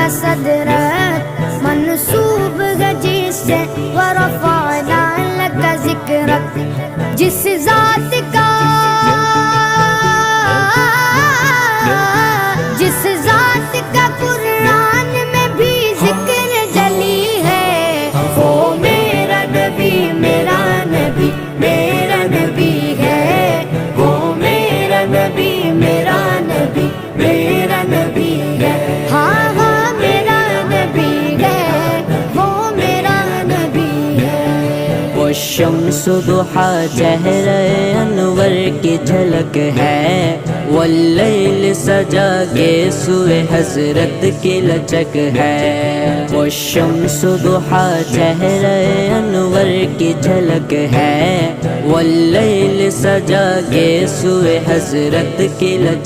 صدرك منصوب ہے جس سے ورفعنا لك ذکرک، جس ذات کا قرآن میں بھی ذکر جلی ہے، وہ میرا نبی میرا نبی میرا نبی ہے، وہ میرا نبی میرا نبی میرا نبی ہے، ہاں ہاں میرا نبی ہے، وہ میرا نبی ہے۔ وہ شمس ضحیٰ چہرہ انور کی جھلک ہے، واللیل سجا کے سوئے حضرت کی لچک ہے، وہ شمس ضحیٰ چہرہ انور کی جھلک ہے، واللیل سجا کے سوئے حضرت کی لچک